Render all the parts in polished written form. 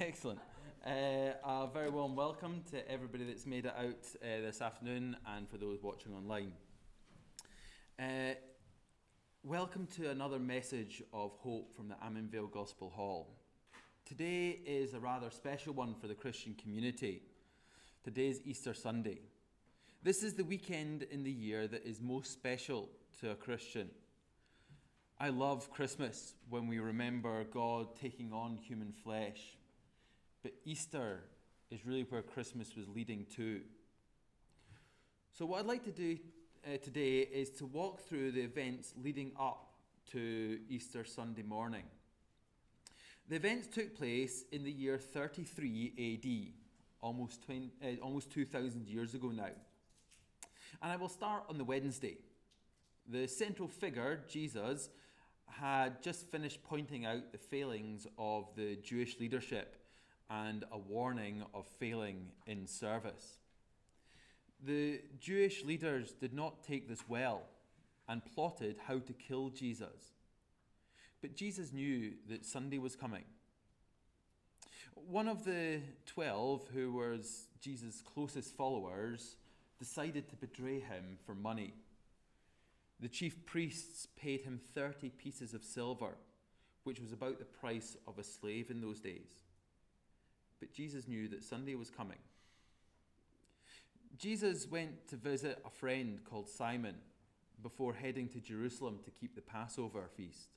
Excellent. A very warm welcome to everybody that's made it out this afternoon and for those watching online. Welcome to another message of hope from the Ammanvale Gospel Hall. Today is a rather special one for the Christian community. Today is Easter Sunday. This is the weekend in the year that is most special to a Christian. I love Christmas when we remember God taking on human flesh. But Easter is really where Christmas was leading to. So what I'd like to do today is to walk through the events leading up to Easter Sunday morning. The events took place in the year 33 AD, almost 2,000 years ago now. And I will start on the Wednesday. The central figure, Jesus, had just finished pointing out the failings of the Jewish leadership and a warning of failing in service. The Jewish leaders did not take this well and plotted how to kill Jesus. But Jesus knew that Sunday was coming. One of the 12, who was Jesus' closest followers, decided to betray him for money. The chief priests paid him 30 pieces of silver, which was about the price of a slave in those days. But Jesus knew that Sunday was coming. Jesus went to visit a friend called Simon before heading to Jerusalem to keep the Passover feast,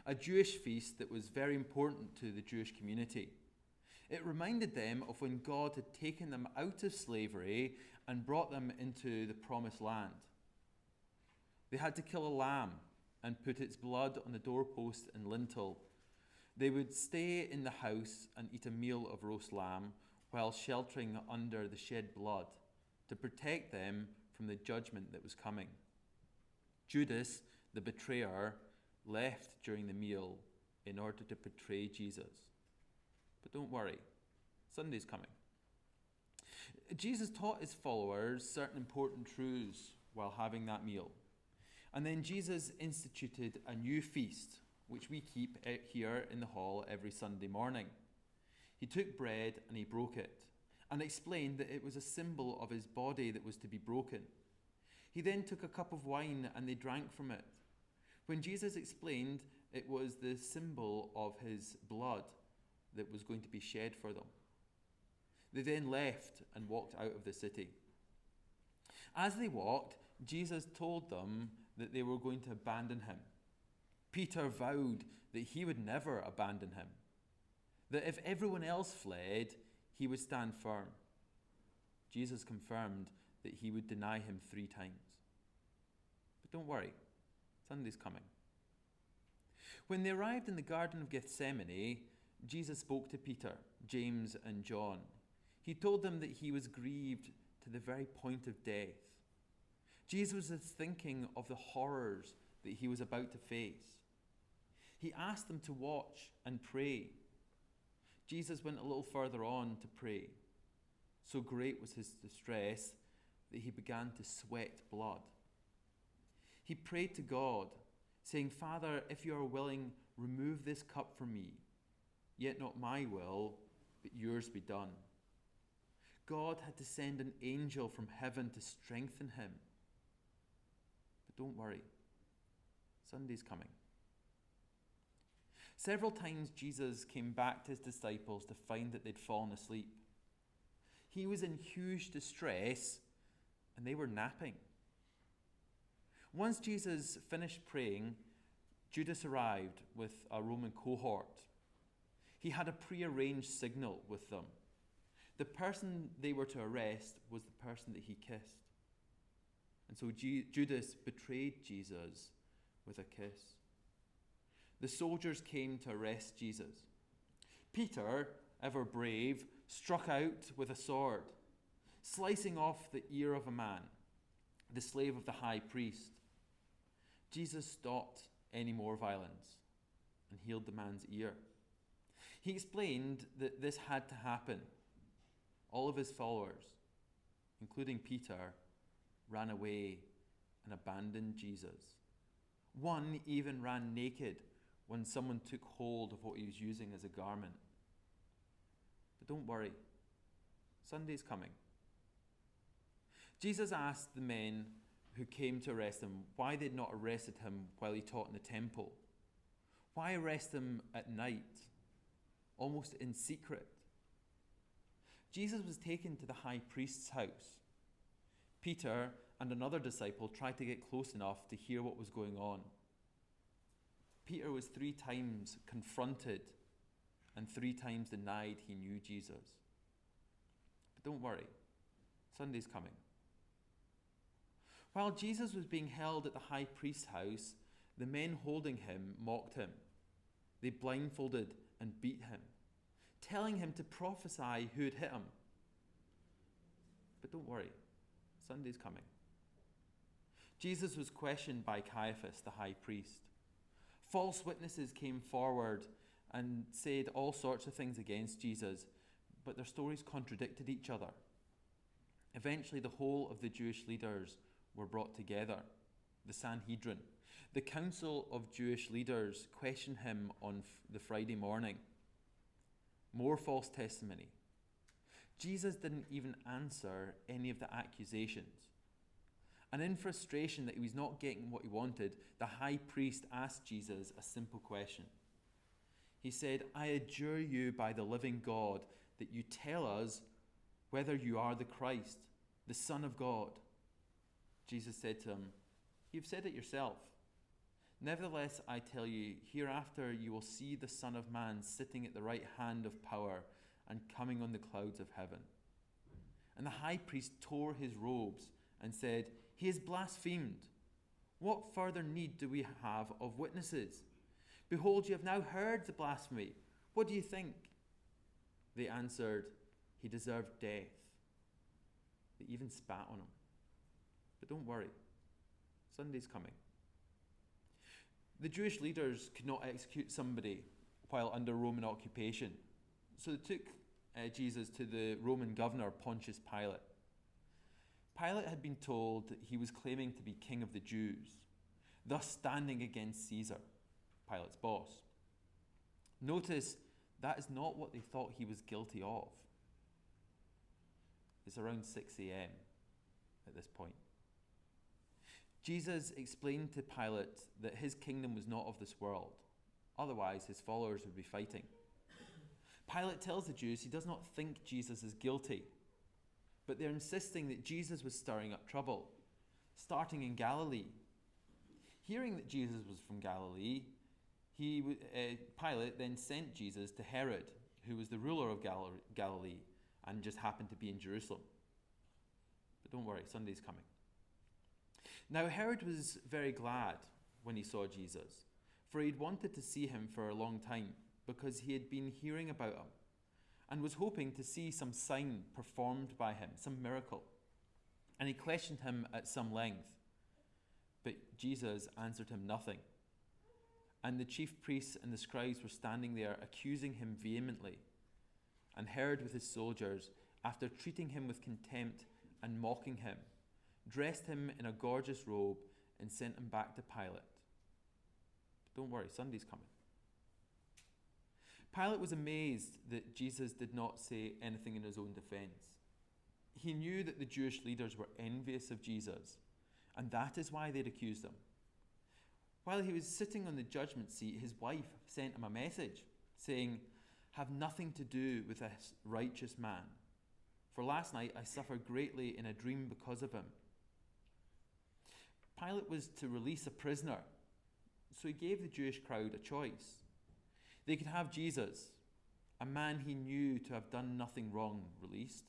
a Jewish feast that was very important to the Jewish community. It reminded them of when God had taken them out of slavery and brought them into the promised land. They had to kill a lamb and put its blood on the doorpost and lintel. They would stay in the house and eat a meal of roast lamb while sheltering under the shed blood to protect them from the judgment that was coming. Judas, the betrayer, left during the meal in order to betray Jesus. But don't worry, Sunday's coming. Jesus taught his followers certain important truths while having that meal. And then Jesus instituted a new feast, which we keep here in the hall every Sunday morning. He took bread and he broke it and explained that it was a symbol of his body that was to be broken. He then took a cup of wine and they drank from it. When Jesus explained it was the symbol of his blood that was going to be shed for them. They then left and walked out of the city. As they walked, Jesus told them that they were going to abandon him. Peter vowed that he would never abandon him, that if everyone else fled, he would stand firm. Jesus confirmed that he would deny him 3 times. But don't worry, Sunday's coming. When they arrived in the Garden of Gethsemane, Jesus spoke to Peter, James, and John. He told them that he was grieved to the very point of death. Jesus was thinking of the horrors that he was about to face. He asked them to watch and pray. Jesus went a little further on to pray. So great was his distress that he began to sweat blood. He prayed to God, saying, "Father, if you are willing, remove this cup from me. Yet not my will, but yours be done." God had to send an angel from heaven to strengthen him. But don't worry, Sunday's coming. Several times Jesus came back to his disciples to find that they'd fallen asleep. He was in huge distress and they were napping. Once Jesus finished praying, Judas arrived with a Roman cohort. He had a pre-arranged signal with them. The person they were to arrest was the person that he kissed. And so Judas betrayed Jesus with a kiss. The soldiers came to arrest Jesus. Peter, ever brave, struck out with a sword, slicing off the ear of a man, the slave of the high priest. Jesus stopped any more violence and healed the man's ear. He explained that this had to happen. All of his followers, including Peter, ran away and abandoned Jesus. One even ran naked when someone took hold of what he was using as a garment. But don't worry, Sunday's coming. Jesus asked the men who came to arrest him why they'd not arrested him while he taught in the temple. Why arrest him at night, almost in secret? Jesus was taken to the high priest's house. Peter and another disciple tried to get close enough to hear what was going on. Peter was 3 times confronted and 3 times denied he knew Jesus. But don't worry, Sunday's coming. While Jesus was being held at the high priest's house, the men holding him mocked him. They blindfolded and beat him, telling him to prophesy who had hit him. But don't worry, Sunday's coming. Jesus was questioned by Caiaphas, the high priest. False witnesses came forward and said all sorts of things against Jesus, but their stories contradicted each other. Eventually, the whole of the Jewish leaders were brought together, the Sanhedrin. The council of Jewish leaders questioned him on the Friday morning. More false testimony. Jesus didn't even answer any of the accusations. And in frustration that he was not getting what he wanted, the high priest asked Jesus a simple question. He said, "I adjure you by the living God that you tell us whether you are the Christ, the Son of God." Jesus said to him, "You've said it yourself. Nevertheless, I tell you, hereafter you will see the Son of Man sitting at the right hand of power and coming on the clouds of heaven." And the high priest tore his robes and said, "He has blasphemed. What further need do we have of witnesses? Behold, you have now heard the blasphemy. What do you think?" They answered, "He deserved death." They even spat on him. But don't worry, Sunday's coming. The Jewish leaders could not execute somebody while under Roman occupation, so they took Jesus to the Roman governor, Pontius Pilate. Pilate had been told that he was claiming to be king of the Jews, thus standing against Caesar, Pilate's boss. Notice that is not what they thought he was guilty of. It's around 6 a.m. at this point. Jesus explained to Pilate that his kingdom was not of this world. Otherwise, his followers would be fighting. Pilate tells the Jews he does not think Jesus is guilty, but they're insisting that Jesus was stirring up trouble, starting in Galilee. Hearing that Jesus was from Galilee, Pilate then sent Jesus to Herod, who was the ruler of Galilee and just happened to be in Jerusalem. But don't worry, Sunday's coming. Now, Herod was very glad when he saw Jesus, for he'd wanted to see him for a long time because he had been hearing about him and was hoping to see some sign performed by him, some miracle. And he questioned him at some length, but Jesus answered him nothing. And the chief priests and the scribes were standing there accusing him vehemently. And Herod with his soldiers, after treating him with contempt and mocking him, dressed him in a gorgeous robe and sent him back to Pilate. But don't worry, Sunday's coming. Pilate was amazed that Jesus did not say anything in his own defense. He knew that the Jewish leaders were envious of Jesus, and that is why they'd accused him. While he was sitting on the judgment seat, his wife sent him a message saying, "Have nothing to do with this righteous man, for last night I suffered greatly in a dream because of him." Pilate was to release a prisoner, so he gave the Jewish crowd a choice. They could have Jesus, a man he knew to have done nothing wrong, released,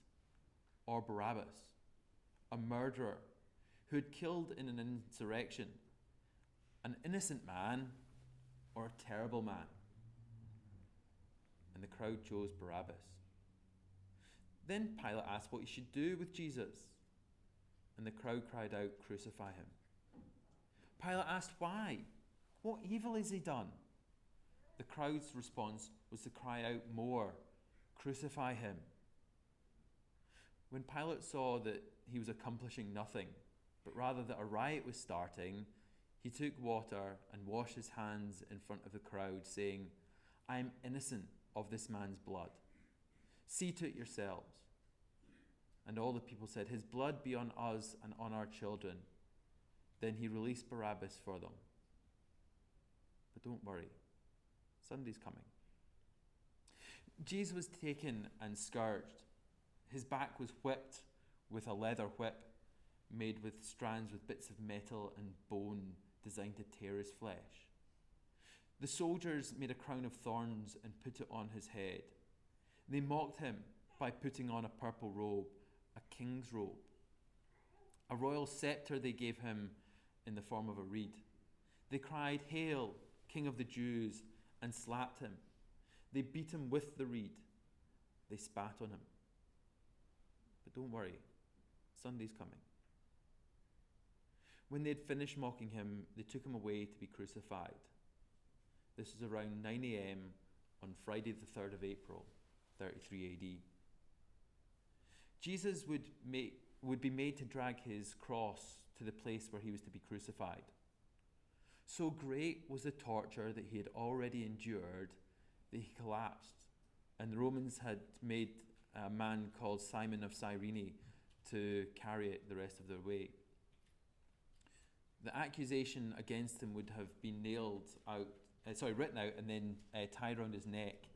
or Barabbas, a murderer who had killed in an insurrection, an innocent man or a terrible man. And the crowd chose Barabbas. Then Pilate asked what he should do with Jesus, and the crowd cried out, "Crucify him." Pilate asked why. What evil has he done? The crowd's response was to cry out more, "Crucify him." When Pilate saw that he was accomplishing nothing, but rather that a riot was starting, he took water and washed his hands in front of the crowd, saying, "I am innocent of this man's blood. See to it yourselves." And all the people said, "His blood be on us and on our children." Then he released Barabbas for them. But don't worry, Sunday's coming. Jesus was taken and scourged. His back was whipped with a leather whip made with strands with bits of metal and bone designed to tear his flesh. The soldiers made a crown of thorns and put it on his head. They mocked him by putting on a purple robe, a king's robe. A royal scepter they gave him in the form of a reed. They cried, "Hail, King of the Jews," and slapped him. They beat him with the reed. They spat on him. But don't worry, Sunday's coming. When they had finished mocking him, they took him away to be crucified. This was around 9 a.m. on Friday the 3rd of April, 33 AD. Jesus would be made to drag his cross to the place where he was to be crucified. So great was the torture that he had already endured that he collapsed, and the Romans had made a man called Simon of Cyrene to carry it the rest of their way. The accusation against him would have been written out and then tied around his neck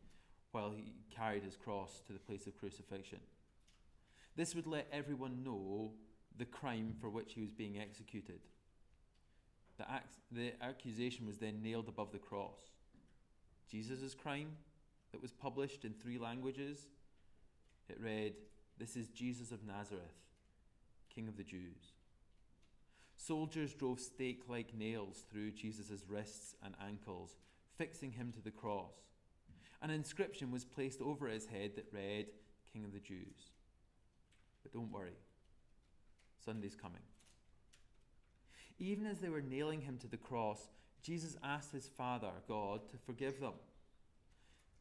while he carried his cross to the place of crucifixion. This would let everyone know the crime for which he was being executed. The accusation was then nailed above the cross. Jesus' crime that was published in 3 languages, it read, "This is Jesus of Nazareth, King of the Jews." Soldiers drove stake-like nails through Jesus' wrists and ankles, fixing him to the cross. An inscription was placed over his head that read, "King of the Jews." But don't worry, Sunday's coming. Even as they were nailing him to the cross, Jesus asked his Father, God, to forgive them.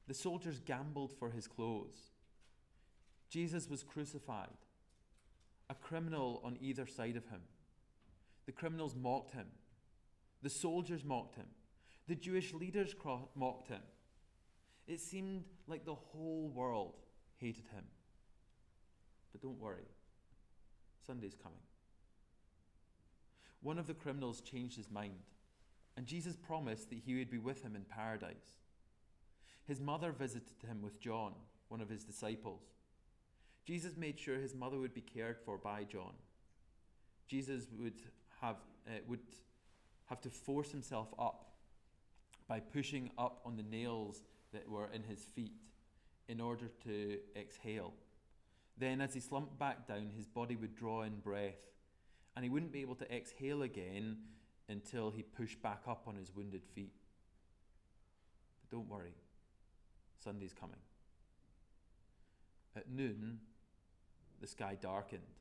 The soldiers gambled for his clothes. Jesus was crucified, a criminal on either side of him. The criminals mocked him. The soldiers mocked him. The Jewish leaders mocked him. It seemed like the whole world hated him. But don't worry, Sunday's coming. One of the criminals changed his mind, and Jesus promised that he would be with him in paradise. His mother visited him with John, one of his disciples. Jesus made sure his mother would be cared for by John. Jesus would have to force himself up by pushing up on the nails that were in his feet in order to exhale. Then as he slumped back down, his body would draw in breath, and he wouldn't be able to exhale again until he pushed back up on his wounded feet. But don't worry, Sunday's coming. At noon, the sky darkened,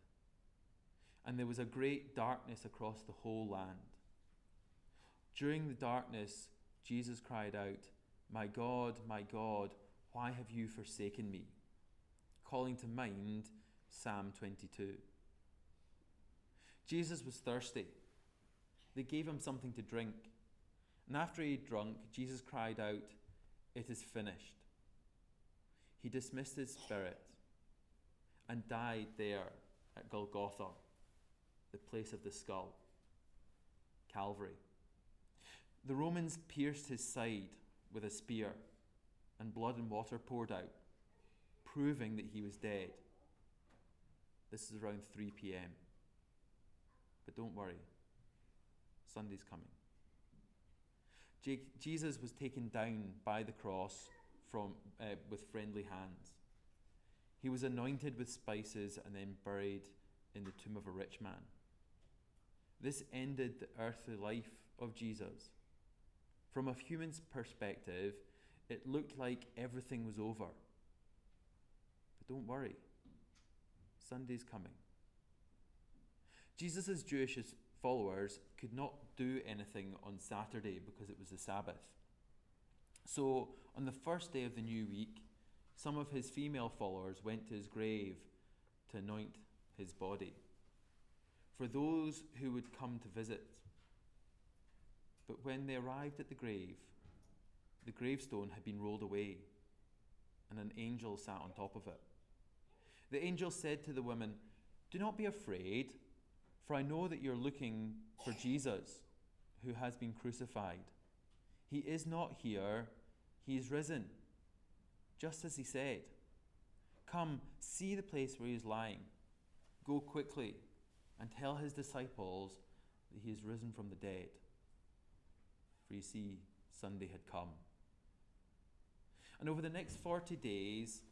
and there was a great darkness across the whole land. During the darkness, Jesus cried out, my God, why have you forsaken me?" Calling to mind Psalm 22. Jesus was thirsty. They gave him something to drink. And after he had drunk, Jesus cried out, "It is finished." He dismissed his spirit and died there at Golgotha, the place of the skull, Calvary. The Romans pierced his side with a spear, and blood and water poured out, proving that he was dead. This is around 3 p.m. But don't worry, Sunday's coming. Jesus was taken down by the cross with friendly hands. He was anointed with spices and then buried in the tomb of a rich man. This ended the earthly life of Jesus. From a human's perspective, it looked like everything was over. But don't worry, Sunday's coming. Jesus' Jewish followers could not do anything on Saturday because it was the Sabbath. So on the first day of the new week, some of his female followers went to his grave to anoint his body for those who would come to visit. But when they arrived at the gravestone had been rolled away. and an angel sat on top of it. The angel said to the woman, "Do not be afraid, for I know that you're looking for Jesus, who has been crucified. He is not here, he is risen, just as he said. Come, see the place where he is lying. Go quickly and tell his disciples that he is risen from the dead." For you see, Sunday had come. And over the next 40 days,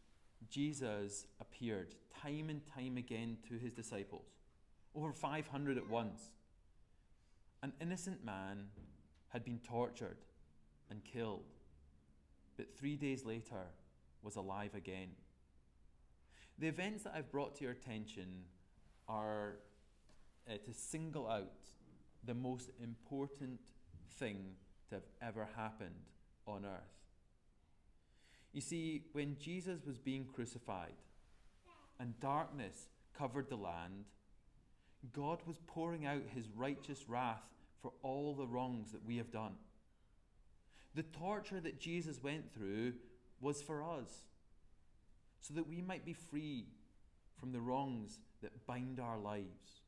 Jesus appeared time and time again to his disciples, over 500 at once. An innocent man had been tortured and killed, but 3 days later was alive again. The events that I've brought to your attention are to single out the most important thing to have ever happened on earth. You see, when Jesus was being crucified and darkness covered the land, God was pouring out his righteous wrath for all the wrongs that we have done. The torture that Jesus went through was for us, so that we might be free from the wrongs that bind our lives.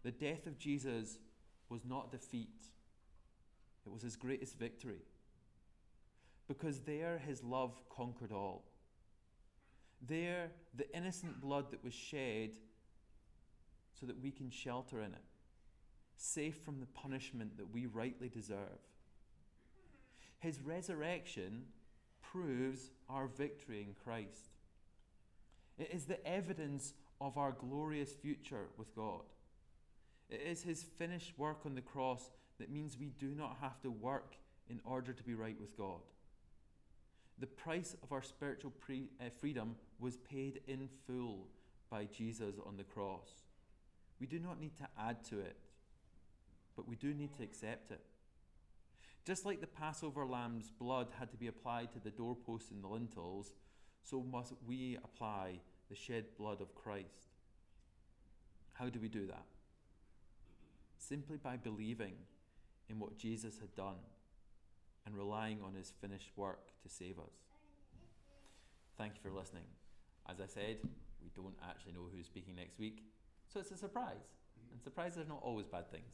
The death of Jesus was not defeat. It was his greatest victory. Because there his love conquered all. There, the innocent blood that was shed so that we can shelter in it, safe from the punishment that we rightly deserve. His resurrection proves our victory in Christ. It is the evidence of our glorious future with God. It is his finished work on the cross that means we do not have to work in order to be right with God. The price of our spiritual freedom was paid in full by Jesus on the cross. We do not need to add to it, but we do need to accept it. Just like the Passover lamb's blood had to be applied to the doorposts and the lintels, so must we apply the shed blood of Christ. How do we do that? Simply by believing in what Jesus had done and relying on his finished work to save us. Thank you for listening. As I said, we don't actually know who's speaking next week, so it's a surprise. And surprises are not always bad things.